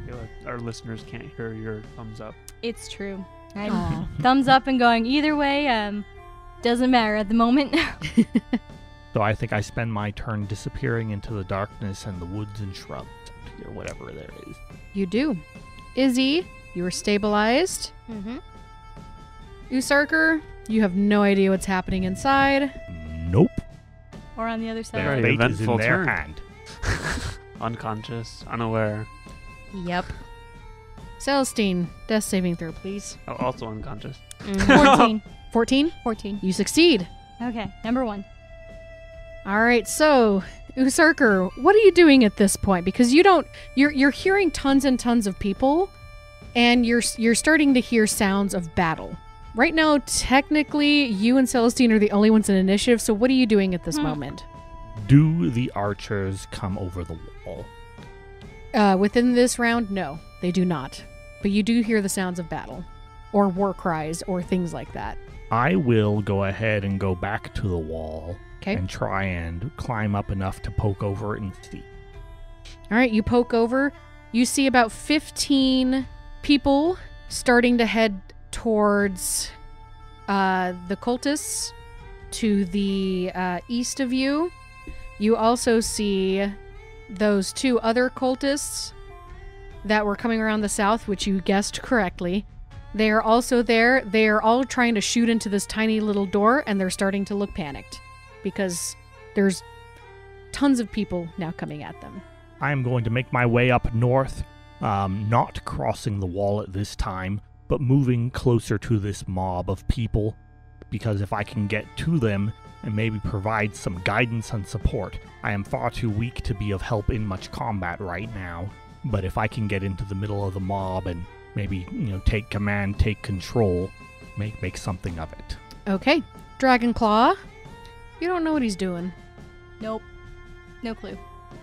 I feel like our listeners can't hear your thumbs up. it's true. Aw. I'm thumbs up and going either way. Doesn't matter at the moment. So I think I spend my turn disappearing into the darkness and the woods and shrubs or whatever there is. You do. Izzy, you are stabilized. Mm-hmm. Usarker, you have no idea what's happening inside. Nope. Or on the other side. Their Very fate is in eventful their turn. hand. Unconscious, unaware. Yep. Celestine, death saving throw, please. Oh, also unconscious. 14. 14? 14. You succeed. Okay, number 1. All right, so Usarker, what are you doing at this point? Because you're hearing tons and tons of people, and you're starting to hear sounds of battle. Right now, technically, you and Celestine are the only ones in initiative. So what are you doing at this moment? Do the archers come over the wall? Within this round, no, they do not. But you do hear the sounds of battle, or war cries, or things like that. I will go ahead and go back to the wall Okay. and try and climb up enough to poke over and see. All right, you poke over. You see about 15 people starting to head towards the cultists to the east of you. You also see those 2 other cultists that were coming around the south, which you guessed correctly. They are also there. They are all trying to shoot into this tiny little door, and they're starting to look panicked because there's tons of people now coming at them. I am going to make my way up north, not crossing the wall at this time, but moving closer to this mob of people, because if I can get to them and maybe provide some guidance and support, I am far too weak to be of help in much combat right now. But if I can get into the middle of the mob and maybe, take command, take control, make something of it. Okay. Dragonclaw, you don't know what he's doing. Nope. No clue.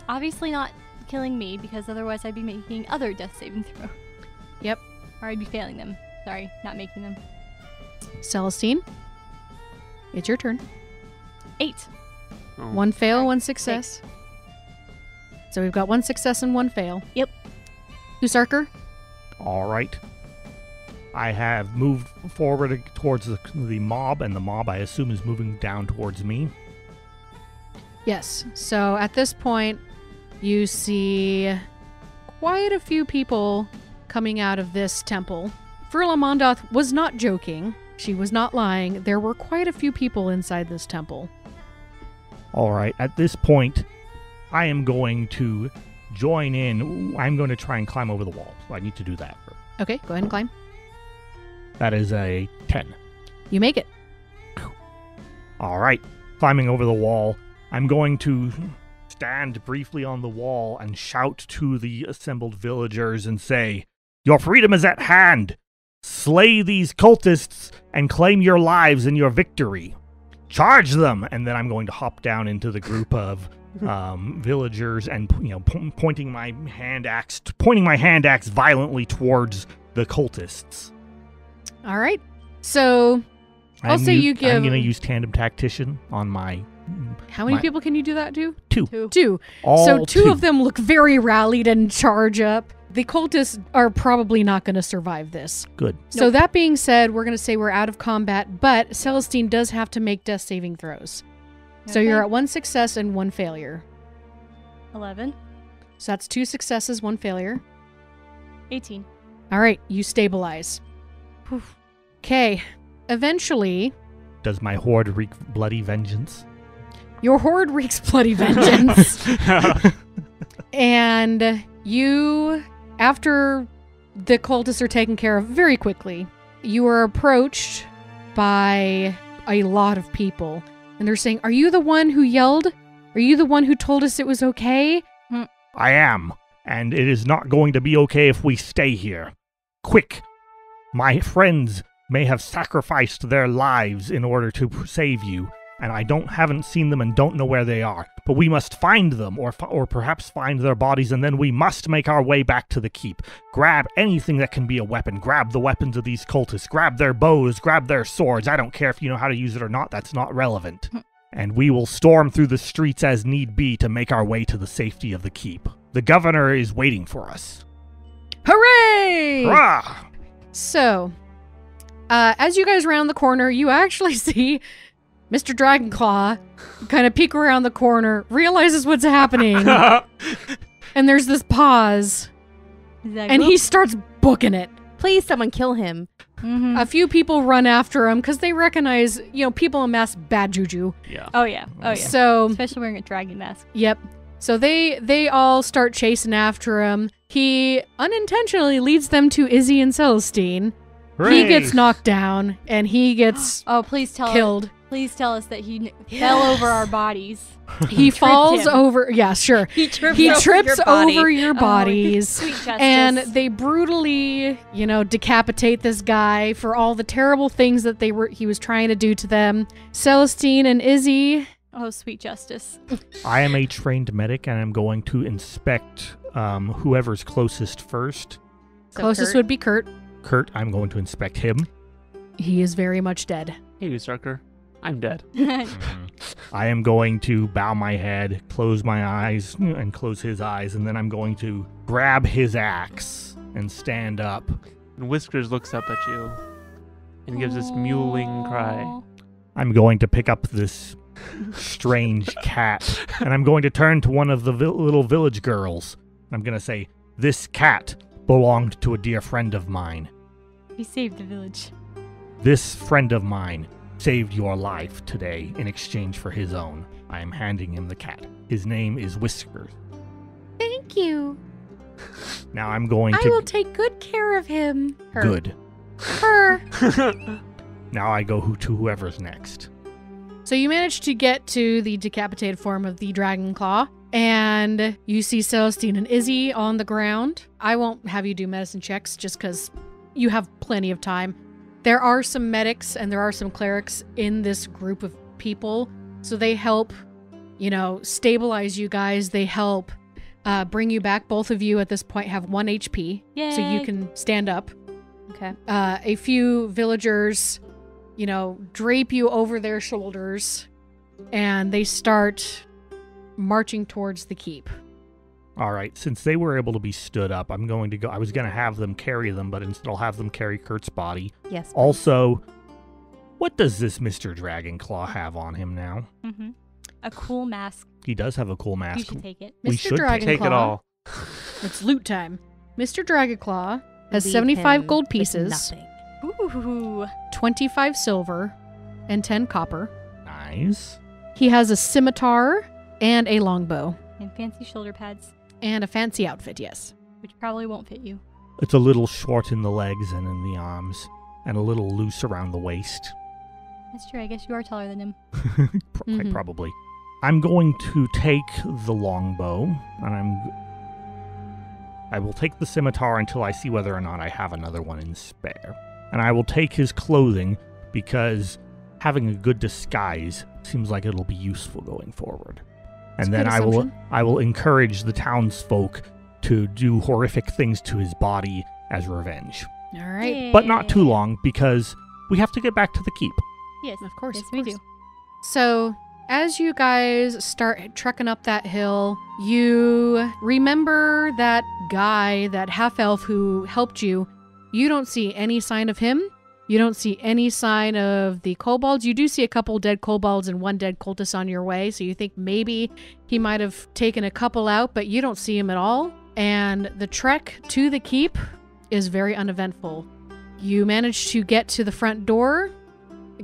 Obviously not killing me, because otherwise I'd be making other death saving throw. Yep. Or I'd be failing them. Sorry, not making them. Celestine, it's your turn. 8. Oh. 1 fail, Sorry. 1 success. So we've got 1 success and 1 fail. Yep. Usarker? All right. I have moved forward towards the mob, and the mob, I assume, is moving down towards me. Yes. So at this point, you see quite a few people coming out of this temple. Furla Mondoth was not joking. She was not lying. There were quite a few people inside this temple. All right. At this point, I am going to join in. I'm going to try and climb over the wall. So I need to do that. Okay, go ahead and climb. That is a 10. You make it. All right. Climbing over the wall, I'm going to stand briefly on the wall and shout to the assembled villagers and say, "Your freedom is at hand. Slay these cultists and claim your lives and your victory. Charge them!" And then I'm going to hop down into the group of villagers and pointing my hand axe violently towards the cultists. All right. So I'll say you give... I'm going to use Tandem Tactician on my... How many people can you do that to? 2. 2. All so two 2 of them look very rallied and charge up. The cultists are probably not going to survive this. Good. So that being said, we're going to say we're out of combat, but Celestine does have to make death saving throws. So you're at 1 success and 1 failure. 11. So that's 2 successes, 1 failure. 18. All right, you stabilize. Okay. Eventually, Does my horde wreak bloody vengeance? your horde wreaks bloody vengeance. And you, after the cultists are taken care of very quickly, you are approached by a lot of people. And they're saying, "Are you the one who yelled? Are you the one who told us it was okay?" I am, and it is not going to be okay if we stay here. Quick! My friends may have sacrificed their lives in order to save you, and I haven't seen them and don't know where they are. But we must find them, or perhaps find their bodies, and then we must make our way back to the keep. Grab anything that can be a weapon. Grab the weapons of these cultists. Grab their bows. Grab their swords. I don't care if you know how to use it or not. That's not relevant. And we will storm through the streets as need be to make our way to the safety of the keep. The governor is waiting for us. Hooray! Hurrah! So, as you guys round the corner, you actually see Mr. Dragonclaw kind of peek around the corner, realizes what's happening, and there's this pause, and he starts booking it. Please, someone kill him. Mm-hmm. A few people run after him because they recognize, people amass bad juju. Yeah. Oh yeah. So, Especially wearing a dragon mask. yep. So they all start chasing after him. He unintentionally leads them to Izzy and Celestine. Hooray! He gets knocked down, and he gets Oh, please tell killed. us. Please tell us that he fell over our bodies. He falls him. over. Yeah, sure. He trips, He over, trips your body. over your bodies. Sweet justice. And they brutally, decapitate this guy for all the terrible things that he was trying to do to them. Celestine and Izzy. Oh, sweet justice. I am a trained medic, and I'm going to inspect whoever's closest first. So Closest Kurt? would be Kurt. Kurt, I'm going to inspect him. He is very much dead. Hey, Usarker. I'm dead. I am going to bow my head, close my eyes, and close his eyes, and then I'm going to grab his axe and stand up. And Whiskers looks up at you and gives this mewling cry. I'm going to pick up this strange cat, and I'm going to turn to one of the little village girls. I'm going to say, "This cat belonged to a dear friend of mine. He saved the village. This friend of mine saved your life today in exchange for his own. I am handing him the cat. His name is Whiskers. Thank you. Now I'm going I to... will take good care of him. Her. Good. Her. Now I go to whoever's next. So you manage to get to the decapitated form of the dragon claw, and you see Celestine and Izzy on the ground. I won't have you do medicine checks just because you have plenty of time. There are some medics and there are some clerics in this group of people, so they help, stabilize you guys. They help bring you back. Both of you at this point have 1 HP, Yay. so you can stand up. Okay. A few villagers, drape you over their shoulders, and they start marching towards the keep. All right, since they were able to be stood up, I'm going to go. I was going to have them carry them, but instead I'll have them carry Kurt's body. Yes. Also, what does this Mr. Dragonclaw have on him now? Mm-hmm. A cool mask. He does have a cool mask. You should take it. We Mr. should Dragonclaw. Take it all. It's loot time. Mr. Dragonclaw has Leave 75 him gold with pieces, nothing. Ooh. 25 silver, and 10 copper. Nice. He has a scimitar and a longbow. And fancy shoulder pads, And a fancy outfit, yes. which probably won't fit you. It's a little short in the legs and in the arms, and a little loose around the waist. That's true. I guess you are taller than him. Quite Mhm. probably. I'm going to take the longbow, and I will take the scimitar until I see whether or not I have another one in spare. And I will take his clothing because having a good disguise seems like it'll be useful going forward. That's And a then good assumption. I will encourage the townsfolk to do horrific things to his body as revenge. All right. But not too long, because we have to get back to the keep. Yes. Of course. Yes, of we course. do. So, as you guys start trekking up that hill, you remember that guy, that half-elf who helped you. You don't see any sign of him. You don't see any sign of the kobolds. You do see a couple dead kobolds and one dead cultist on your way, so you think maybe he might have taken a couple out, but you don't see him at all. And the trek to the keep is very uneventful. You manage to get to the front door.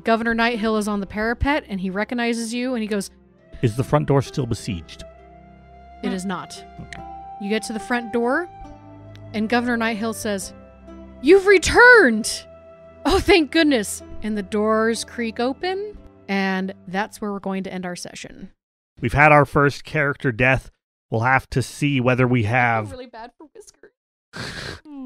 Governor Nighthill is on the parapet, and he recognizes you, and he goes, Is the front door still besieged? "It is not." Okay. You get to the front door, and Governor Nighthill says, "You've returned! Oh, thank goodness!" And the doors creak open, and that's where we're going to end our session. We've had our first character death. We'll have to see whether we I have... feel really bad for Whisker.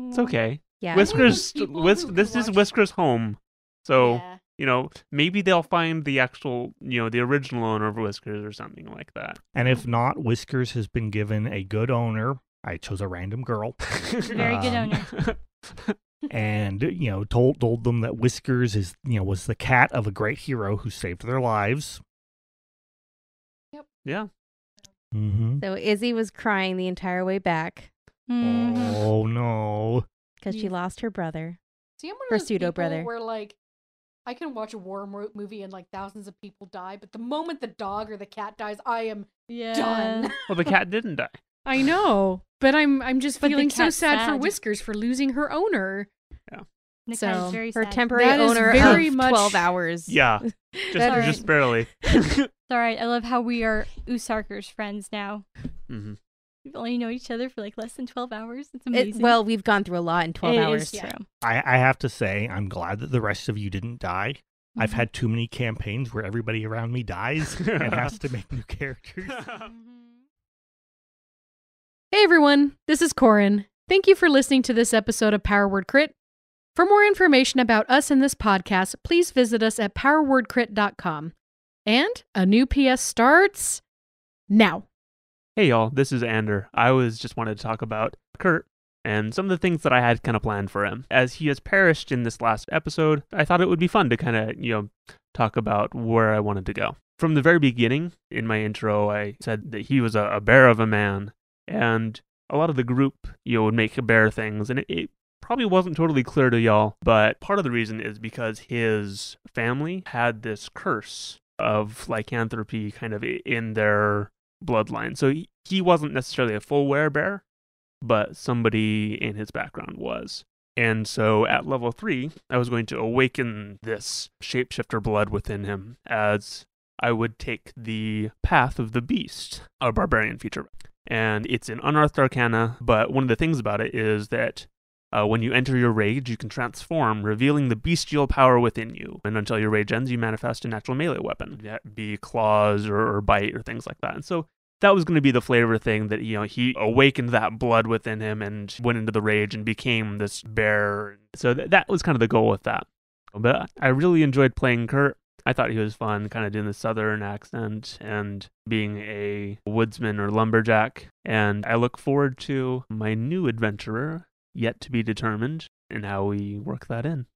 It's okay. Yeah. Whiskers. People who This can is watch- Whiskers' home, so Yeah. maybe they'll find the actual, the original owner of Whiskers or something like that. And if not, Whiskers has been given a good owner. I chose a random girl. Very good owner. And, told them that Whiskers is, was the cat of a great hero who saved their lives. Yeah. Mm-hmm. So Izzy was crying the entire way back Mhm. Oh, no. because she Yes. lost her brother. See, I'm one of Her those pseudo people brother. where, like, I can watch a war movie and, like, thousands of people die, but the moment the dog or the cat dies, I am Yeah. done. Well, the cat didn't die. I know, but I'm just But the feeling so cat's sad for sad. Whiskers for losing her owner. The So, cat is very Her sad. temporary That is owner very of much- 12 hours. Yeah. That Just is- barely. It's all right. I love how we are Usarker's friends now. hmm We've only known each other for like less than 12 hours. It's amazing. Well, we've gone through a lot in 12 It hours. is true. I have to say, I'm glad that the rest of you didn't die. I've had too many campaigns where everybody around me dies and has to make new characters. Hey everyone, this is Corin. Thank you for listening to this episode of Power Word Crit. For more information about us and this podcast, please visit us at powerwordcrit.com. And a new PS starts now. Hey y'all, this is Ander. I just wanted to talk about Kurt and some of the things that I had kind of planned for him. As he has perished in this last episode, I thought it would be fun to kind of, talk about where I wanted to go. From the very beginning, in my intro, I said that he was a bear of a man, and a lot of the group, would make bear things, and it probably wasn't totally clear to y'all, but part of the reason is because his family had this curse of lycanthropy kind of in their bloodline. So he wasn't necessarily a full werebear, but somebody in his background was. And so at level 3, I was going to awaken this shapeshifter blood within him as I would take the Path of the Beast, a barbarian feature. And it's an unearthed arcana, but one of the things about it is that when you enter your rage, you can transform, revealing the bestial power within you. And until your rage ends, you manifest a natural melee weapon, be claws or bite or things like that. And so that was going to be the flavor thing that, he awakened that blood within him and went into the rage and became this bear. So that was kind of the goal with that. But I really enjoyed playing Kurt. I thought he was fun, kind of doing the southern accent and being a woodsman or lumberjack. And I look forward to my new adventurer, yet to be determined, and how we work that in.